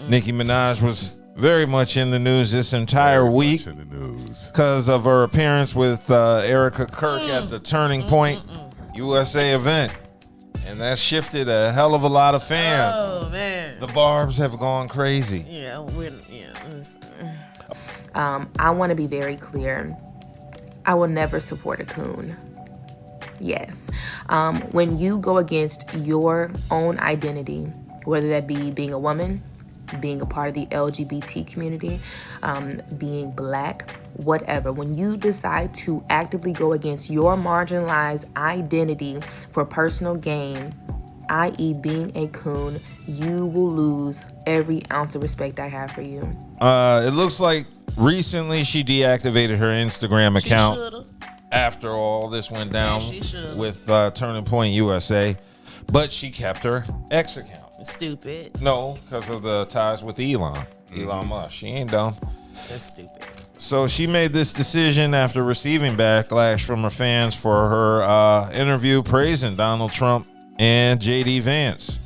Nicki Minaj was very much in the news this entire week because of her appearance with Erica Kirk at the Turning Point USA event. And that shifted a hell of a lot of fans. Oh, man. The Barbs have gone crazy. Yeah, I want to be very clear. I will never support a coon. Yes. When you go against your own identity, whether that be being a woman, being a part of the LGBT community, being black, whatever, when you decide to actively go against your marginalized identity for personal gain, i.e. being a coon, you will lose every ounce of respect I have for you. It looks like recently she deactivated her Instagram account after all this went down with Turning Point USA, but she kept her X account. Stupid. No, because of the ties with Elon Musk. She ain't dumb. That's stupid. So she made this decision after receiving backlash from her fans for her interview praising Donald Trump and J.D. Vance.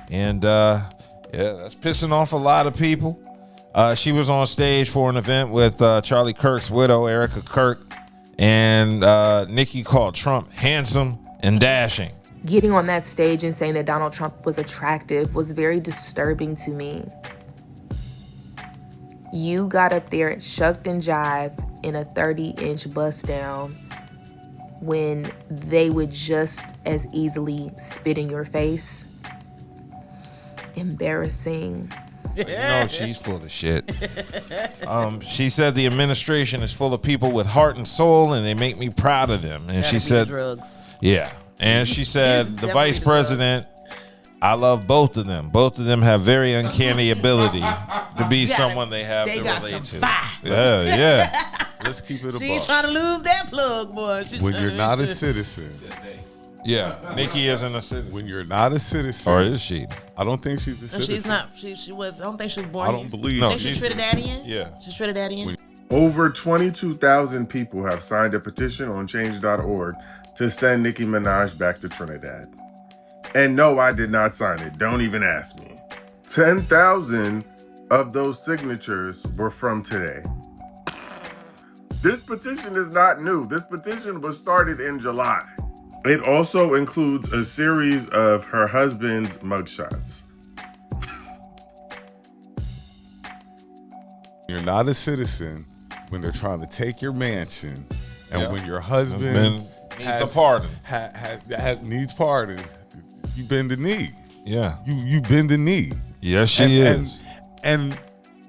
And that's pissing off a lot of people. She was on stage for an event with Charlie Kirk's widow, Erica Kirk, and Nicki called Trump handsome and dashing. Getting on that stage and saying that Donald Trump was attractive was very disturbing to me. You got up there and shucked and jived in a 30-inch bust down when they would just as easily spit in your face. Embarrassing. You know she's full of shit. She said the administration is full of people with heart and soul, and they make me proud of them. And she said, drugs. Yeah. And she said, the vice president, I love both of them. Both of them have very uncanny ability to be someone they have to relate to. Yeah. Let's keep it a She ain't trying to lose that plug, boy. When you're not a citizen. Yeah, Nicki isn't a citizen. When you're not a citizen. Or is she? I don't think she's a citizen. She's not. She was. I don't think she was born I don't believe. No, I think she's Trinidadian. Yeah. She's Trinidadian. Over 22,000 people have signed a petition on change.org to send Nicki Minaj back to Trinidad. And no, I did not sign it. Don't even ask me. 10,000 of those signatures were from today. This petition is not new. This petition was started in July. It also includes a series of her husband's mugshots. You're not a citizen when they're trying to take your mansion, and when your husband needs a pardon. Needs pardon. You bend the knee. Yeah. You bend the knee. Yes, she is. And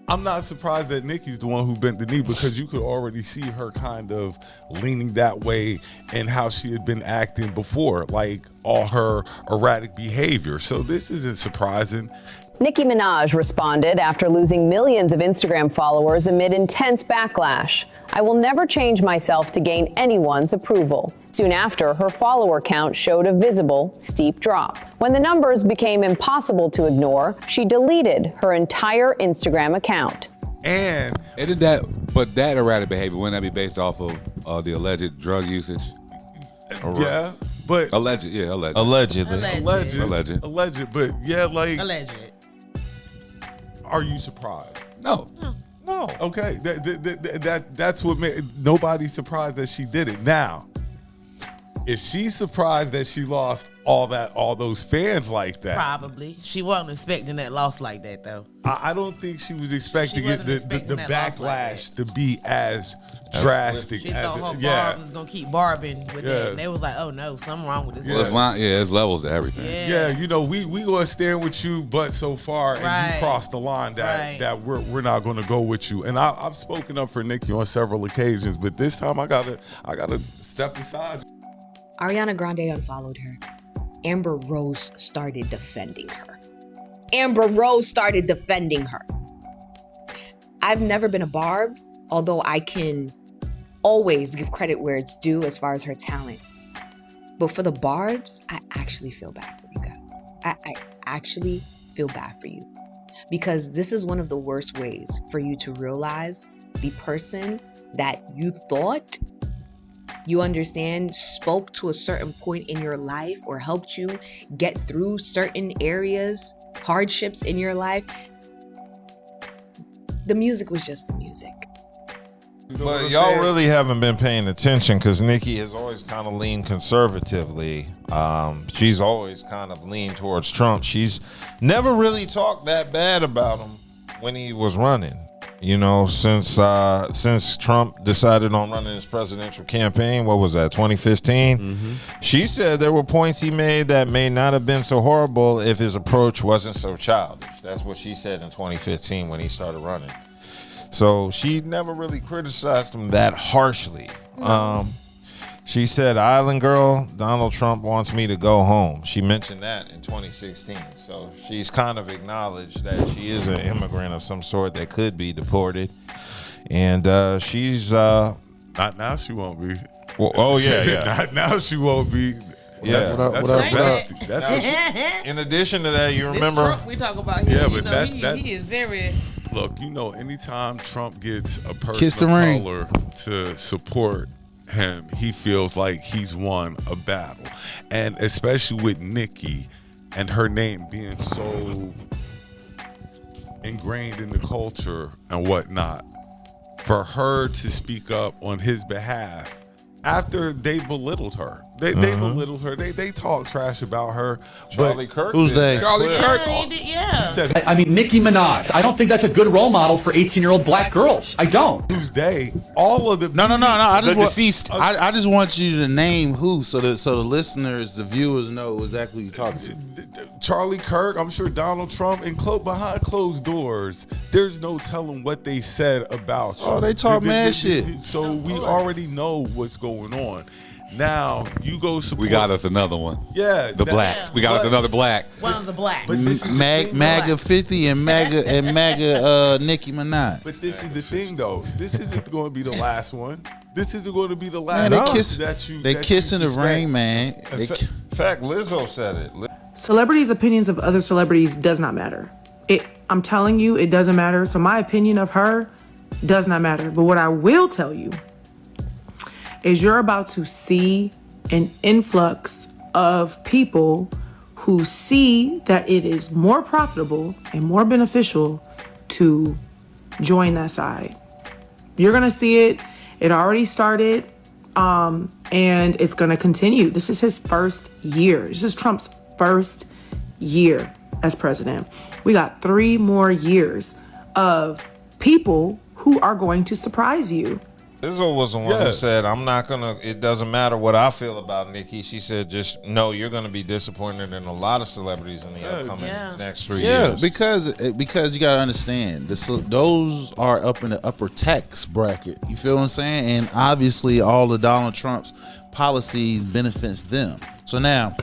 I'm not surprised that Nicki's the one who bent the knee, because you could already see her kind of leaning that way and how she had been acting before, like all her erratic behavior. So this isn't surprising. Nicki Minaj responded after losing millions of Instagram followers amid intense backlash. I will never change myself to gain anyone's approval. Soon after, her follower count showed a visible, steep drop. When the numbers became impossible to ignore, she deleted her entire Instagram account. And that erratic behavior, wouldn't that be based off of the alleged drug usage? Yeah, but alleged. Alleged. But yeah, like alleged. Are you surprised? No. Okay, that's what made nobody's surprised that she did it. Now, is she surprised that she lost all those fans like that? Probably. She wasn't expecting that loss like that, though. I don't think she was expecting the backlash to be as drastic. She thought her Barb was gonna keep barbing with that, and they was like, "Oh no, something wrong with this." There's levels to everything. Yeah, we gonna stand with you, but so far, and you crossed the line that we're not gonna go with you. And I've spoken up for Nicki on several occasions, but this time I gotta step aside. Ariana Grande unfollowed her. Amber Rose started defending her. I've never been a Barb, although I can always give credit where it's due as far as her talent. But for the Barbs, I actually feel bad for you guys. I actually feel bad for you. Because this is one of the worst ways for you to realize the person that you thought you understand spoke to a certain point in your life or helped you get through certain areas, hardships in your life. the music was just the music. You know what But I'm y'all saying? really haven't been paying attention because Nikki has always kind of leaned conservatively. She's always kind of leaned towards Trump. She's never really talked that bad about him when he was running. You know, since Trump decided on running his presidential campaign, what was that, 2015? She said there were points he made that may not have been so horrible if his approach wasn't so childish. That's what she said in 2015 when he started running. So she never really criticized him that harshly. She said, "Island girl, Donald Trump wants me to go home." She mentioned that in 2016. So she's kind of acknowledged that she is an immigrant of some sort that could be deported. She's Not now. She won't be. well, oh yeah. Not now. She won't be. Yeah. That's What up, her what up? bestie. That's In addition to that, you This remember Trump we talk about here, Yeah, you but know, that- he is very. Look, anytime Trump gets a Kiss person the of ring. color to support him, he feels like he's won a battle. And especially with Nikki and her name being so ingrained in the culture and whatnot, for her to speak up on his behalf after they belittled her. They belittled her. They talk trash about her. Charlie Kirk. Who's did they? that. Charlie Kirk. Yeah, he did, yeah. Said I mean, Nicki Minaj. I don't think that's a good role model for 18-year-old black girls. I don't. Tuesday, all of the No. I The just deceased. I just want you to name who, so the listeners, the viewers know exactly who you're talking to. Charlie Kirk, I'm sure Donald Trump, and behind closed doors, there's no telling what they said about you. Oh, they talk mad shit. So we already know what's going on. Now you go support. We got us another one. Yeah, The blacks. We got us another black. One of the blacks. But this is the thing, MAGA 50 and MAGA Nicki Minaj. But this is the thing, though. This isn't going to be the last one. This isn't going to be the last. Man, they one kiss. that you. They that kiss you in the suspect. ring, man. In fact, Lizzo said it. Celebrities' opinions of other celebrities does not matter. I'm telling you, it doesn't matter. So my opinion of her does not matter. But what I will tell you is you're about to see an influx of people who see that it is more profitable and more beneficial to join that side. You're gonna see it. It already started, and it's gonna continue. This is his first year. This is Trump's first year as president. We got 3 more years of people who are going to surprise you. Lizzo was the one Yeah. who said, it doesn't matter what I feel about Nikki. She said, just know you're going to be disappointed in a lot of celebrities in the upcoming next 3 years. because you gotta understand those are up in the upper tax bracket. You feel what I'm saying? And obviously, all of Donald Trump's policies benefits them. So now,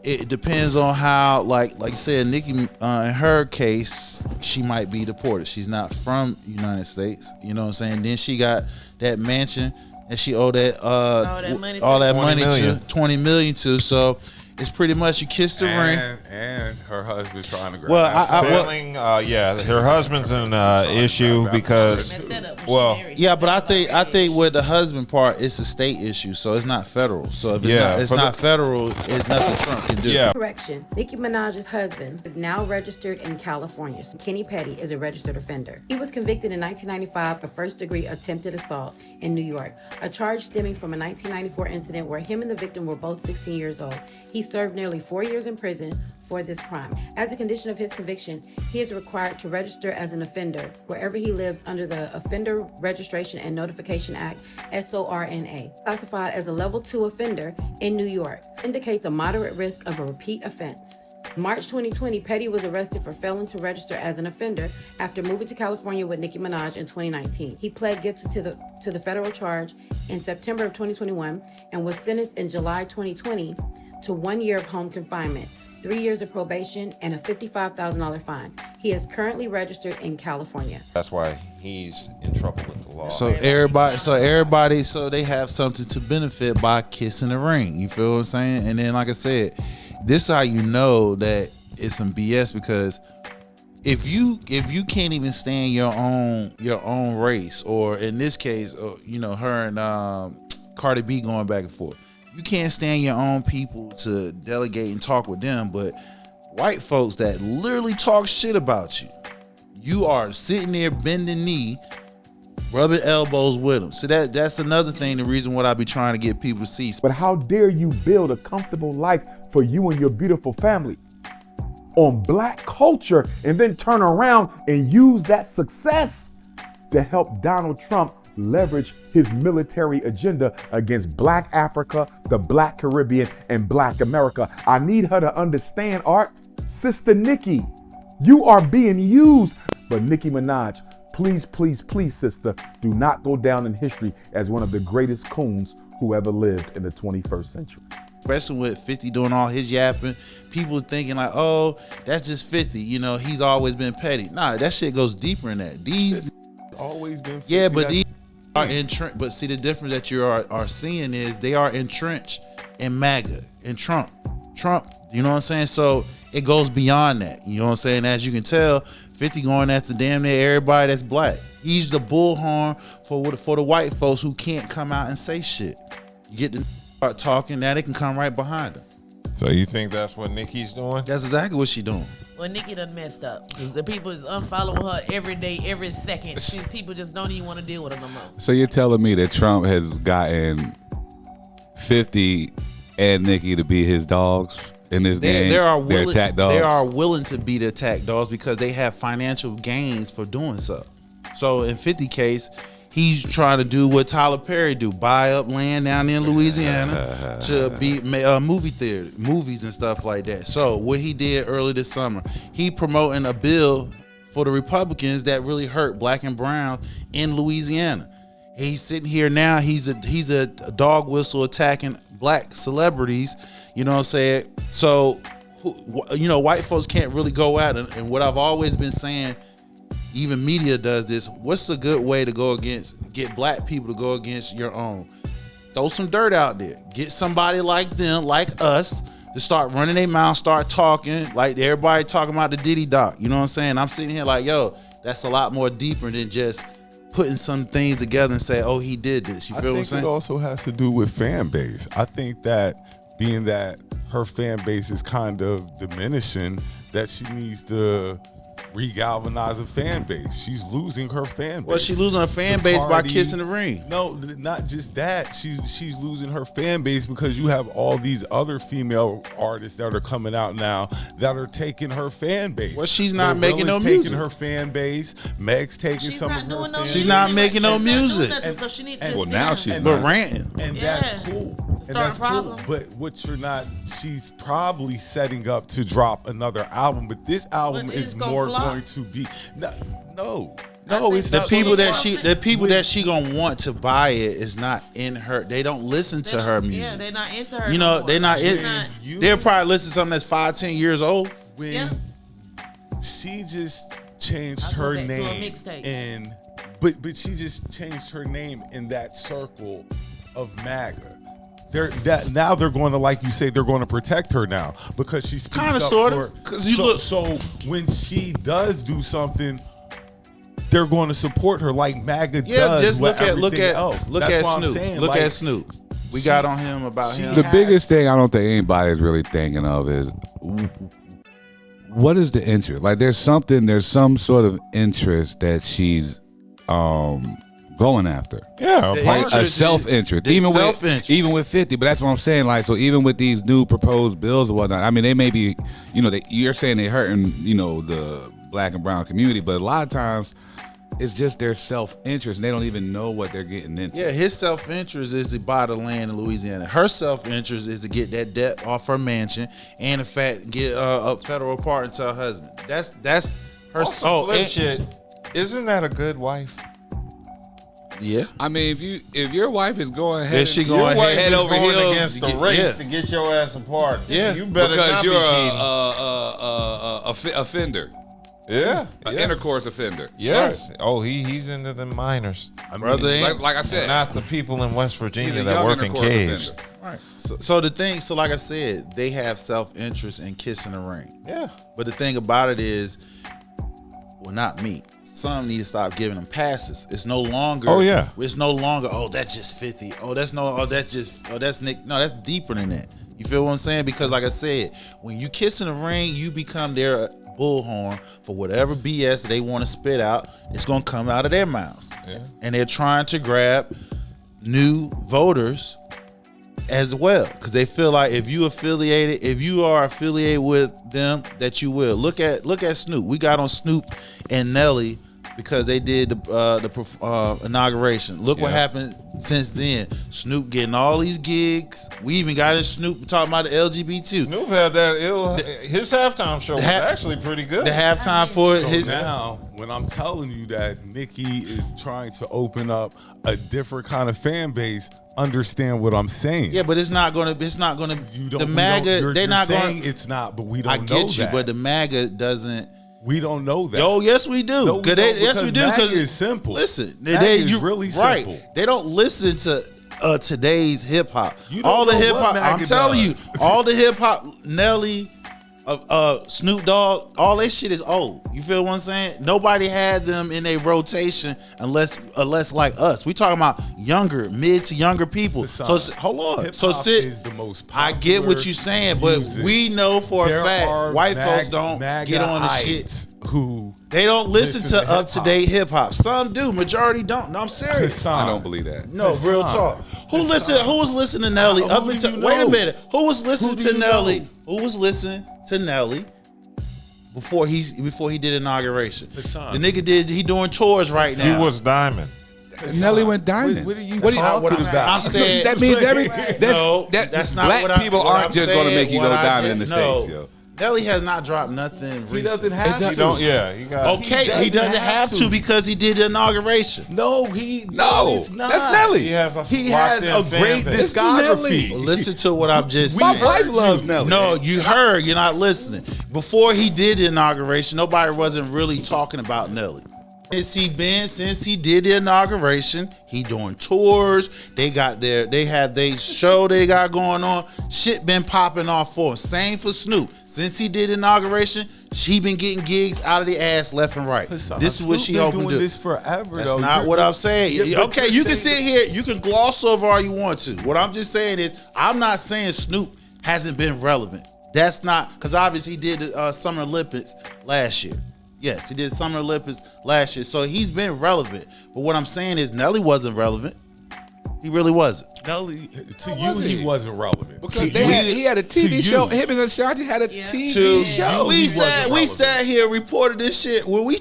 it depends on how, like you said, Nikki, in her case, she might be deported. She's not from the United States. You know what I'm saying? Then she got that mansion and she owed that All that money to. money 20 million. to, 20 million to. So it's pretty much you kiss the ring. And her husband trying to grab. Well, that Failing, her husband's an issue because, Messed that up when well, she married. Yeah, but I think with the husband part, it's a state issue, so it's not federal. So if it's for not the- federal, it's nothing Trump can do. yeah. Correction. Nicki Minaj's husband is now registered in California. Kenny Petty is a registered offender. He was convicted in 1995 for first-degree attempted assault in New York, a charge stemming from a 1994 incident where him and the victim were both 16 years old. He served nearly 4 years in prison for this crime. As a condition of his conviction, he is required to register as an offender wherever he lives under the Offender Registration and Notification Act, SORNA. Classified as a level 2 offender in New York, indicates a moderate risk of a repeat offense. March 2020, Petty was arrested for failing to register as an offender after moving to California with Nicki Minaj in 2019. He pled guilty to the federal charge in September of 2021 and was sentenced in July 2020 to 1 year of home confinement, 3 years of probation, and a $55,000 fine. He is currently registered in California. That's why he's in trouble with the law. So they have something to benefit by kissing the ring. You feel what I'm saying? And then, like I said, this is how you know that it's some BS, because if you can't even stand your own race, or in this case, her and Cardi B going back and forth, you can't stand your own people to delegate and talk with them, but white folks that literally talk shit about you, You are sitting there bending knee, rubbing elbows with them. So that's another thing, the reason what I be trying to get people to see. But how dare you build a comfortable life for you and your beautiful family on black culture and then turn around and use that success to help Donald Trump leverage his military agenda against black Africa, the black Caribbean, and black America. I need her to understand, Art, Sister Nicki, you are being used. But Nicki Minaj, please, please, please, sister, do not go down in history as one of the greatest coons who ever lived in the 21st century. Especially with 50 doing all his yapping, people thinking like, oh, that's just 50. You know, he's always been petty. Nah, that shit goes deeper than that. These always been 50. Yeah, but these are entrenched. But see, the difference that you are seeing is they are entrenched in MAGA and Trump. You know what I'm saying? So it goes beyond that. You know what I'm saying? As you can tell, 50 going after damn near everybody that's black. He's the bullhorn for the white folks who can't come out and say shit. You get to start talking, now they can come right behind them. So you think that's what Nicki's doing? That's exactly what she's doing. Well, Nicki done messed up because the people is unfollowing her every day, every second. People just don't even want to deal with her no more. So you're telling me that Trump has gotten 50 and Nicki to be his dogs in this game? They're attack dogs. They are willing to be the attack dogs because they have financial gains for doing so. So in 50 case, he's trying to do what Tyler Perry do, buy up land down in Louisiana to be movie theater, movies and stuff like that. So what he did early this summer, he promoting a bill for the Republicans that really hurt black and brown in Louisiana. He's sitting here now, he's a dog whistle attacking black celebrities, you know what I'm saying? So, you know, white folks can't really go at it. And what I've always been saying, even media does this, what's a good way to get black people to go against your own? Throw some dirt out there. Get somebody like them, like us, to start running their mouth, start talking, like everybody talking about the Diddy doc. You know what I'm saying? I'm sitting here like, yo, that's a lot more deeper than just putting some things together and say, oh, he did this. You feel what I'm saying? I think it also has to do with fan base. I think that being that her fan base is kind of diminishing, that she needs to re-galvanize a fan base. She's losing her fan base. Well, she's losing her fan base by kissing the ring. No, not just that. She's losing her fan base because you have all these other female artists that are coming out now that are taking her fan base. Well, she's not making no music. Taking her fan base. Meg's taking some of her fan base. She's not making no music. So she needs to well, now she's but ranting. And that's cool. And that's cool. But what you're not, she's probably setting up to drop another album, but this album is more going to be no, it's the not people that she gonna want to buy it is not in her. They don't listen to her music. Yeah, they're not into her. You know, they're not. They'll probably listen to something that's 5-10 years old. When she just changed her name, and but she just changed her name in that circle of MAGA. Now they're going to, like you say, they're going to protect her now because she speaks kind of up sort of. So when she does do something, they're going to support her like MAGA does. Yeah, just look at Snoop. Snoop. Look at Snoop. We got on him about him. The biggest thing I don't think anybody's really thinking of is what is the interest? Like there's some sort of interest that she's going after. Yeah, like a self-interest. Even with 50, but that's what I'm saying. Like, so even with these new proposed bills or whatnot, I mean, they may be, you know, you're saying they're hurting, you know, the black and brown community, but a lot of times it's just their self-interest and they don't even know what they're getting into. Yeah, his self-interest is to buy the land in Louisiana. Her self-interest is to get that debt off her mansion and in fact get a federal pardon to her husband. That's her. Flip shit. Isn't that a good wife? Yeah, I mean, if your wife is going head, head over heels against the race to get your ass apart, you better because not you're be cheating. a offender. Yeah, an intercourse offender. Yes. Right. Oh, he's into the minors. Like I said, not the people in West Virginia that work in caves. Right. So the thing, like I said, they have self-interest in kissing the ring. Yeah. But the thing about it is, well, not me. Some need to stop giving them passes. It's no longer. Oh yeah. It's no longer. Oh, that's just 50. Oh, that's no. Oh, that's just. Oh, that's Nick. No, that's deeper than that. You feel what I'm saying? Because like I said, when you kiss in the ring, you become their bullhorn for whatever BS they want to spit out. It's going to come out of their mouths. Yeah. And they're trying to grab new voters as well, because they feel like if you are affiliated with them, that you will. Look at Snoop. We got on Snoop and Nelly because they did the inauguration. Look what happened since then. Snoop getting all these gigs. We even got in Snoop talking about the LGBT. Snoop had his halftime show was actually pretty good. The halftime for his. Now, when I'm telling you that Nicki is trying to open up a different kind of fan base, understand what I'm saying. Yeah, but it's not gonna. The MAGA. They're not saying gonna. it's not, but we don't. I know get you, that. but the MAGA doesn't. We don't know that. Oh, yes, we do. No, we don't, Yes, we do. MAGA Because is simple. Listen, MAGA is really simple. Right. They don't listen to today's hip hop. You don't All the know hip what hop. MAGA I'm telling you, does. all the hip hop. Nelly, Snoop Dogg, all that shit is old. You feel what I'm saying? Nobody had them in a rotation unless like us. We talking about mid to younger people. So hold on. Hip-hop is the most popular. I get what you're saying, but music. we know for There a fact are white folks don't get on the MAGA-ites shit. Who They don't listen to hip-hop. up-to-date hip-hop. Some do. Majority don't. No, I'm serious. Hassan. I don't believe that. No, real talk. Who was listening to Nelly up Who do until you wait a know? minute. Who was listening Who do to you Nelly? know? Who was listening to Nelly before he did inauguration? Hassan. The nigga he doing tours right now. He was Diamond. Nelly went diamond. What are you What talking I'm about? I'm saying That means that's not black what people what aren't I'm just going to saying, make you what go I diamond in the just- no. States, yo. Nelly has not dropped nothing. He doesn't have He to. don't. Yeah, he got. Okay, he doesn't have to because he did the inauguration. No, No, it's not. that's Nelly. He has a He has a great base. discography. Listen to what I'm just My saying. wife loves Nelly. No, you heard. You're not listening. Before he did the inauguration, nobody wasn't really talking about Nelly. Since he did the inauguration, he doing tours. They had their show they got going on. Shit been popping off for him. Same for Snoop. Since he did the inauguration, she been getting gigs out of the ass left and right. This is what she hoping to do. doing this forever. That's though. not what I'm saying. Yeah, but Okay, you're you can saying- sit here, you can gloss over all you want to. What I'm just saying is, I'm not saying Snoop hasn't been relevant. That's not, because obviously he did the Summer Olympics last year. Yes, he did Summer Olympics last year. So he's been relevant. But what I'm saying is Nelly wasn't relevant. He really wasn't. Nelly, to you, he wasn't relevant. Because he had a TV to show. you. Him and Ashanti had a TV show. We relevant. sat here, reported this shit. When we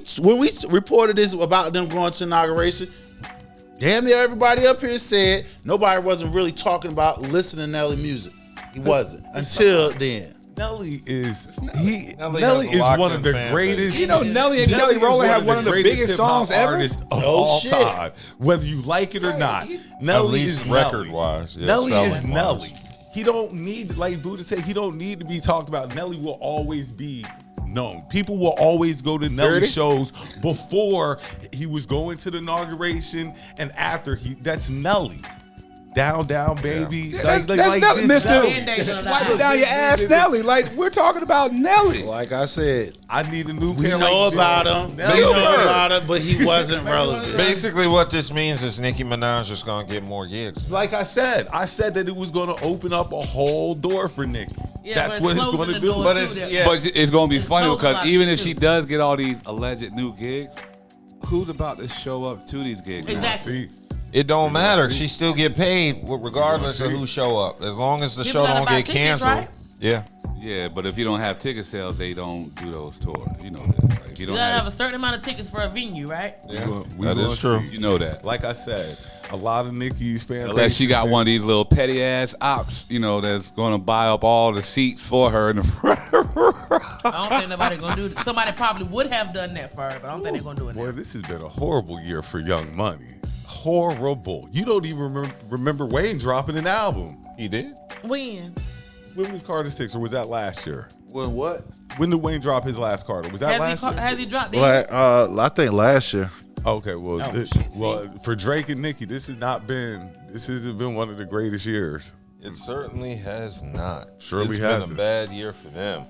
reported this about them going to inauguration, damn near everybody up here said nobody wasn't really talking about listening to Nelly music. He wasn't until then. Nelly is Nelly Nelly has a is locked one in of the fan greatest. You know, Nelly and Kelly is Rowland have one of the greatest biggest hip-hop songs ever? artists of No all shit. time, whether you like it or not. At Nelly least is record-wise. Yeah, Nelly is selling-wise. Nelly. He don't need, like Buddha said, he don't need to be talked about. Nelly will always be known. People will always go to Nelly shows before he was going to the inauguration and after that's Nelly. Down, baby. Yeah, that's Nelly, this Mr. Nelly. Swipe it down your ass, Nelly. Like, we're talking about Nelly. Like I said, I need a new we pair know like about this. him. Nelly. We know about him, but he wasn't relevant. Basically, what this means is Nicki Minaj is going to get more gigs. Like I said that it was going to open up a whole door for Nicki. Yeah, That's but what it's it's going closing to the do. door But too, it's that- yeah. But it's going to be It's funny close because about even shit, if she too. does get all these alleged new gigs, who's about to show up to these gigs? now? Exactly. See, It don't matter. She still get paid regardless of who show up, as long as the People show gotta don't buy get tickets, canceled. right? Yeah. Yeah, but if you don't have ticket sales, they don't do those tours. You know that. Like, if you You don't gotta have have, a certain amount of tickets for a venue, right? Yeah, we that gonna is true. see. you know that. like I said, a lot of Nicki's fans. Unless she got one of these little petty ass ops, you know, that's going to buy up all the seats for her in the front. I don't think nobody gonna do it. Somebody probably would have done that for her, but I don't think they're gonna do it now. Boy, this has been a horrible year for Young Money. Horrible. You don't even remember Wayne dropping an album. He did. When? When was Carter 6 or was that last year? When what? When did Wayne drop his last Carter? Was that last year? Has he dropped it? Well, I think last year. Okay, well, Oh, shit, for Drake and Nicki, this hasn't been one of the greatest years. It certainly has not. Surely it's hasn't. been a bad year for them.